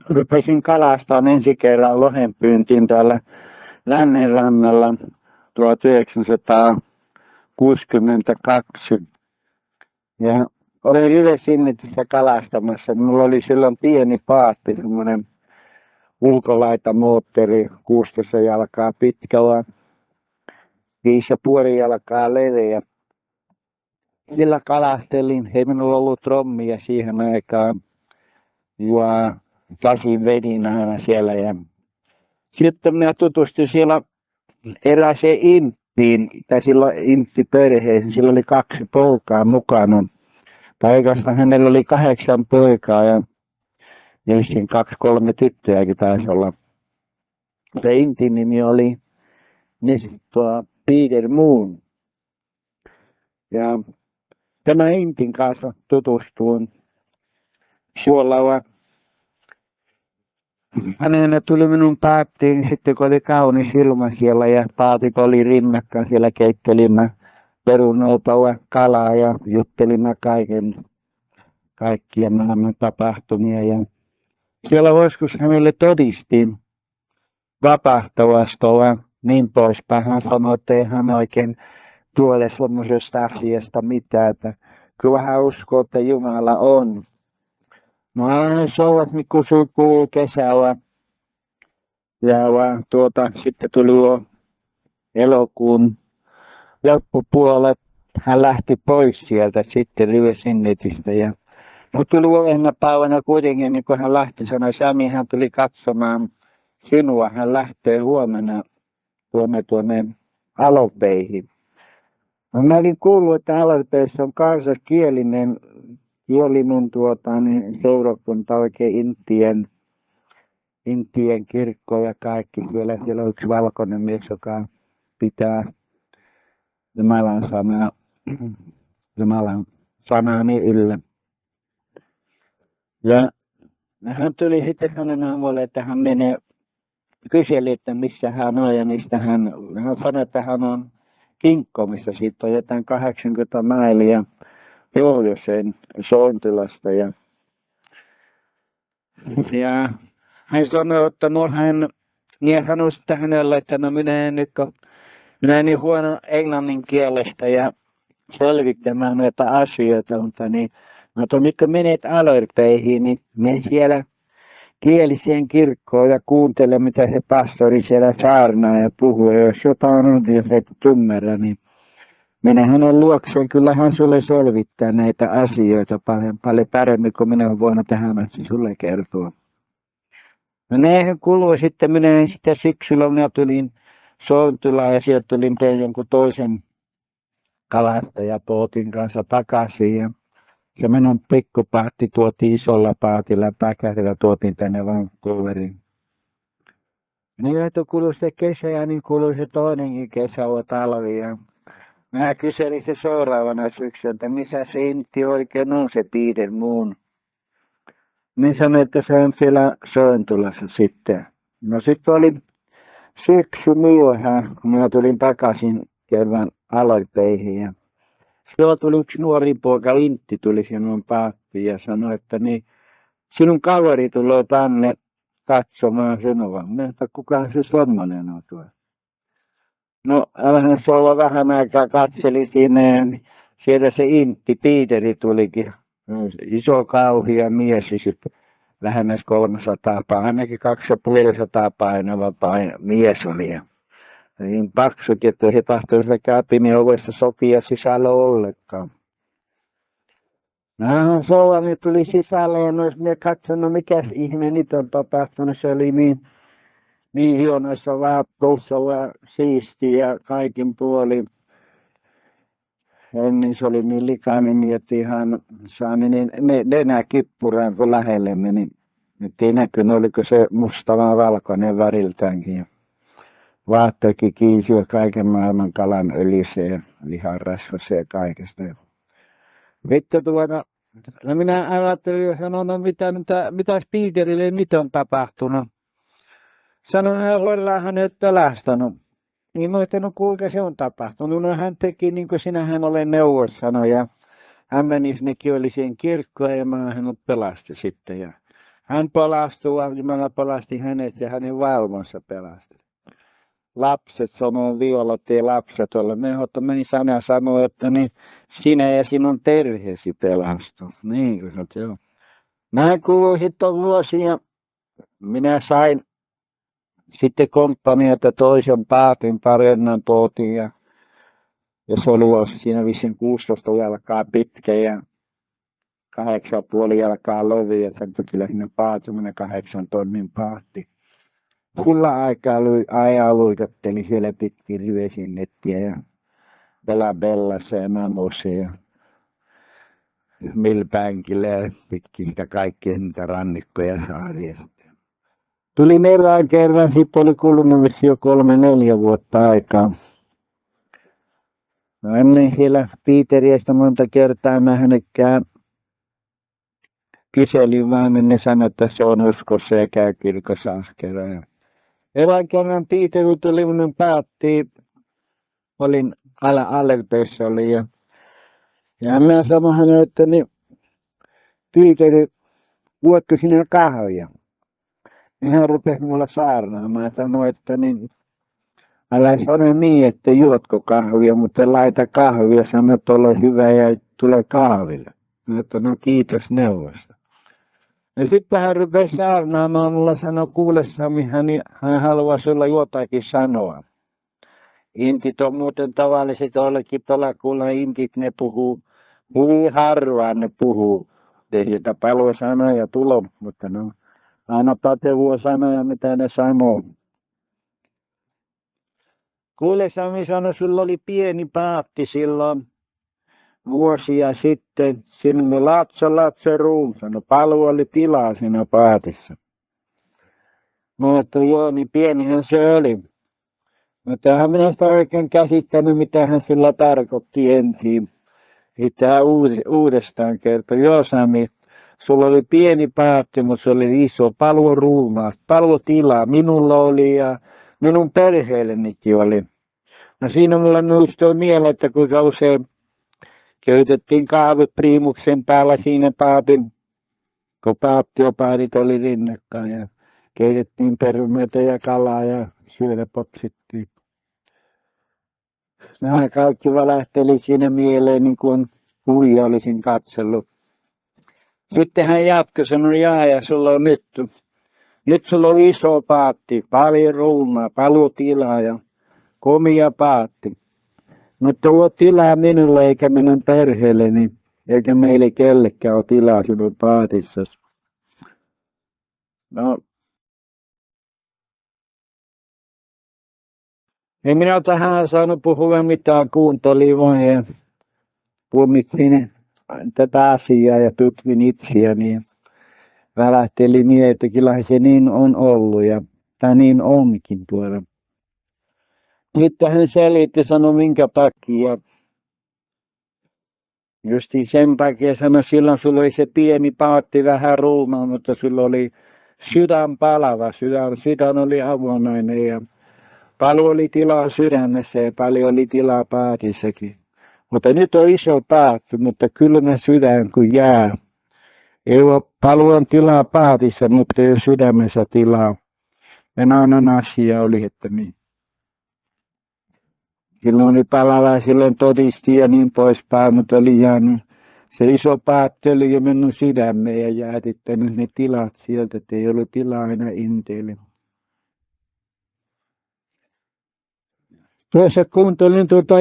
rupesin kalastamaan ensi kerran lohenpyyntiin täällä Lännenrannalla 1962. Ja olin Ylesinnityssä kalastamassa. Mulla oli silloin pieni paatti, semmoinen ulkolaitamoottori, 16 jalkaa pitkä, 5,5 jalkaa leveä. Sillä kalastelin, ei minulla ollut trommia siihen aikaan. Ja käsin vedin aina siellä. Ja sitten minä tutustuin siellä erääseen inttiin, tai silloin intti-perheeseen. Sillä oli 2 poikaa mukana. Tai oikeastaan hänellä oli 8 poikaa ja ensin 2-3 tyttöjäkin taisi olla. Se intin nimi oli Peter Moon. Ja tämä intin kanssa tutustuin suolalla. Hänenä tuli minun paattiin sitten kun oli kaunis ilma siellä ja paatit oli rinnakkain. Siellä keittelimme perunoita ja kalaa ja juttelimme kaikkia maailman tapahtumia. Ja siellä joskus hänelle todistin vapahtavasta ja niin poispäin. Hän sanoi, että ei hän oikein tuole semmoisesta asiasta mitään, että kyllä hän uskoo, että Jumala on. No hän souvat, kun kuuluu kesällä. Ja sitten tuli elokuun loppupuolelle. Hän lähti pois sieltä sitten Ylesinnitystä. Mutta tuli uudena päivänä kuitenkin, niin kun hän lähti, sanoi Sami, hän tuli katsomaan sinua. Hän lähtee huomenna tuonne Alopeihin. No, mä olin kuullut, että Alopeissa on kansaskielinen niin seurakunta oikein Intien kirkko ja kaikki. Siellä on yksi valkoinen mies, joka pitää Jumalan sanani yllä. Ja hän tuli sitten hänen aamulle, että hän kyseli, että missä hän on ja mistä hän sanoi, että hän on Kinkkomissa. Siitä on jotain 80 mailia pohjoiseen Sointilasta. Ja hän sanoi, että hän sanoi sitten hänelle, että no minä en niin huono englannin kielestä ja selvittämään näitä asioita, mutta niin, mutta nyt kun menet Alopeihin, niin mene siellä kieliseen kirkkoon ja kuuntele, mitä se pastori siellä saarnaa ja puhuu. Ja jos jotain on, jos et ymmärrä, niin mene hänen luokseen. Kyllä hän sulle selvittää näitä asioita paljon paremmin kuin minä olen voinut tähän asti sulle kertoa. No näinhän kului sitten, minä sitten syksyllä minä tulin Sointilaan ja sieltä tulin tein jonkun toisen kalastajapootin kanssa takaisin. Ja se minun pikkupaatti tuotiin isolla paatilla takaisin, tuotiin tänne Vancouveriin. Niin että kului se kesä ja niin kului se toinenkin kesä ja talvi. Ja mä kyselin se seuraavana syksynä, että missä se intti oikein on se Peter Moon. Niin sanoin, että se on siellä Sointulassa sitten. No sitten oli syksy myöhään, kun minä tulin takaisin kerran Alopeihin. Ja silloin tuli yksi nuori poika, Intti, tuli sinun paattiin ja sanoi, että niin, sinun kaveri tulee tänne katsomaan sinua. Minä että kuka se semmoinen on tuo. No älä se olla vähän aikaa katseli siinä, niin siellä se Intti, Piiteri tulikin. Iso kauhea mies, siis lähemmäs 300, ainakin 250 painava mies oli. Ja niin paksukin, että he tahtoivat sitä käpimen ovesta sopia sisällä ollenkaan. No Soulani tuli sisälle ja jos minä katson, no mikäs ihme nyt on tapahtunut, se oli niin hienoissa vaatteissa ja siistiä ja kaikin puolin. Ennen se oli niin likainen, että ihan saami niin nenäkippuraan kun lähelle meni. Nyt ei näkynyt, oliko se musta vai valkoinen väriltäänkin. Vaatteekin kiisi kaiken maailman kalan öljyseen ja lihanrasvaseen ja kaikesta. Vittu no minä ajattelin ja sanoin, no mitäs Peterille nyt on tapahtunut. Sanoin, että ollaan hänet pelästänyt. Niin mä ajattelin, no kuinka se on tapahtunut. No hän teki niin kuin sinähän olen neuvossa sanoi ja hän meni sinne kieliseen kirkkoon ja mä hän pelasti sitten. Ja Hän pelastui, Jumala pelasti hänet ja hänen vaimonsa pelasti. Lapset sanoo Viola, ei lapset ole. Meni sana sanoo, että niin sinä ja sinun perheesi pelastuu. Niin kuin se on. Mä kuulin sitten vuosia. Minä sain sitten komppanialta toisen paatin parennan tuotiin ja se oli siinä vissiin 16 jalkaa pitkä ja 8,5 jalkaa lovi ja sen kyllä siinä paati, semmoinen 8 tonnin paatti. Kulla aikaa ajaa luikatteli siellä pitkin rivesinnettiä ja Bellassa ja Namossa ja Millbankilla ja pitkin niitä kaikkia niitä rannikkoja ja saaria. Tuli erään kerran, sitten oli kulunut jo 3-4 vuotta aikaa. No ennen siellä Piiteriästä monta kertaa mä hänekään kyselin vaan, niin ne sanoi, että se on uskossa ja käy kirkossa askeleen. Erään kerran Piiteri tuli minun päättiin, olin Allerteissa oli ja mä sanoin hänelle, että niin Piiteri, juotko sinä kahvia? Niin hän rupesi mulle saarnaamaan ja sanoi, että niin älä sano niin, että juotko kahvia, mutta laita kahvia, sano, että ole hyvä ja tule kahville. Että no kiitos neuvosta. Ja sitten hän rupesi saarnaamaan mulla, sanoi kuule Sami, hän haluaa sulle jotakin sanoa. Intit on muuten tavalliset ollekin tuolla kuulla intit, ne puhuu, hyvin harvaan ne puhuu. Ei sieltä paljon sanoja tulo, mutta no aina pätevua sanoja, mitä ne sanoo. Kuule Sami sanoi, sulla oli pieni paatti silloin vuosia sitten, sinne Latso Ruum, sanoi, paljon oli tilaa siinä paatissa. Mä että joo, niin pienihän se oli. Mutta eihän minä sitä oikein käsittänyt, mitä hän sillä tarkoitti ensin. Sitten hän uudestaan kertoi, joo Sami, sulla oli pieni paatti, mutta se oli iso, paljon ruumaasta, paljon tilaa. Minulla oli ja minun perheellenikin oli. No siinä mulla muistui mieleen, että kuinka usein köytettiin kahvit priimuksen päällä siinä paatin, kun paattiopaadit oli rinnakkain ja keitettiin perunoita ja kalaa ja syödä popsittiin. Nämä kaikki välähteli siinä mieleen, niin kuin kuvia olisin katsellut. Sitten hän jatkoi, sanoi, ja sulla on nyt sulla on iso paatti, paljon ruumaa, paljon tilaa ja komia paatti. Mutta tuo tilaa minulle eikä minun perheelleni, eikä meille kellekään ole tilaa sinun paatissasi. No, ei minä tähän saanut puhua mitään, kuuntelin vain ja puomittiin tätä asiaa ja tutvin itseäni ja välähteli niin, että kyllähän se niin on ollut ja tämä niin onkin tuolla. Sitten hän selitti, sanoi minkä takia. Justiin sen takia sanoi, silloin sulla oli se pieni paatti vähän ruumaa, mutta sulla oli sydän palava, sydän oli avonainen ja paljon oli tilaa sydämessä ja paljon oli tilaa paatissakin. Mutta nyt on iso paatti, mutta kylmä sydän kuin jää. Ei ole paljon tilaa paatissa, mutta ei ole sydämessä tilaa. Ja nainen asia oli, että niin. Silloin oli palava, silloin todisti ja niin poispäin, mutta oli jäänyt. Se iso paatti oli jo mennyt sydämeen ja jäätittänyt ne tilat sieltä, että ei ollut tilaa aina inteille. Tuossa kuuntelin tuota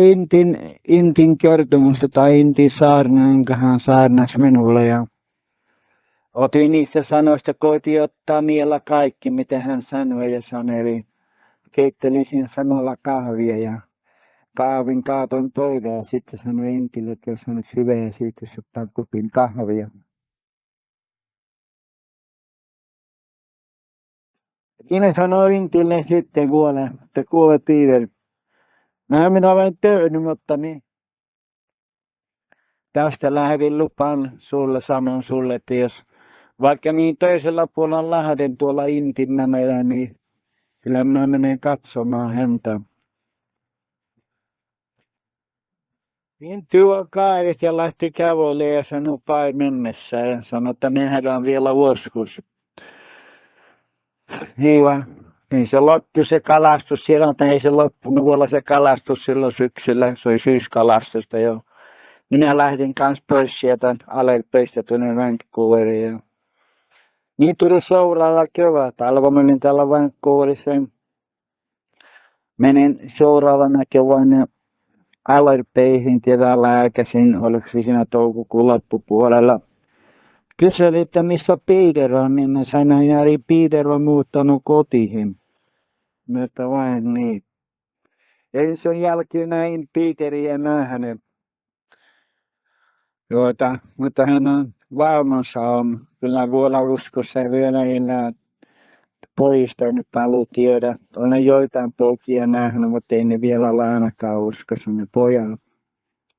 Intin kertomusta tai Intin saarnaa, jonka hän saarnasi minulle ja otin niistä sanoista, koitin ottaa miellä kaikki, mitä hän sanoi ja saneli. Keittelin siinä samalla kahvia ja kahvin kaaton pöydään ja sitten sanoi Intille, että jos on hyvä ja siitä jos ottaa kupin kahvia. Siinä sanoi Intille sitten kuule, että kuule Piider, minä olen töhnyt, mutta niin. Tästä lähdin lupaan sulle, sanon sulle, että jos vaikka niin toisella puolella Lahden tuolla Intinnämällä, niin kyllä minä menen katsomaan häntä. Niin tuo kaivet ja lähti kävelemään ja sanoi päin mennessä ja sanoi, että me nähdään vielä joskus. Niin se loppui se kalastus silloin, ei se loppunut vuonna se kalastus silloin syksyllä, se oli syyskalastusta jo. Minä lähdin kans pois sieltä Aleppeista tuonne Vancouveriin. Ja niin tuli seuraava kevät. Talva menin täällä Vancouverissa. Menin seuraavana keväänä Aleppeihin tiedä lääkäsin, oliko siinä toukokuun loppupuolella. Kyselin, että missä Peter on, niin mä sanoin, että Peter on muuttanut kotiin. Mutta vain niin. Ja sen jälkeen näin Peteriä nähnyt. Mutta hän on valmassa on. Kyllä vuonna uskossa vielä enää poistanut palutiedä. Olen joitain poikia nähnyt, mutta ei ne vielä ole ainakaan uskossa ne pojat.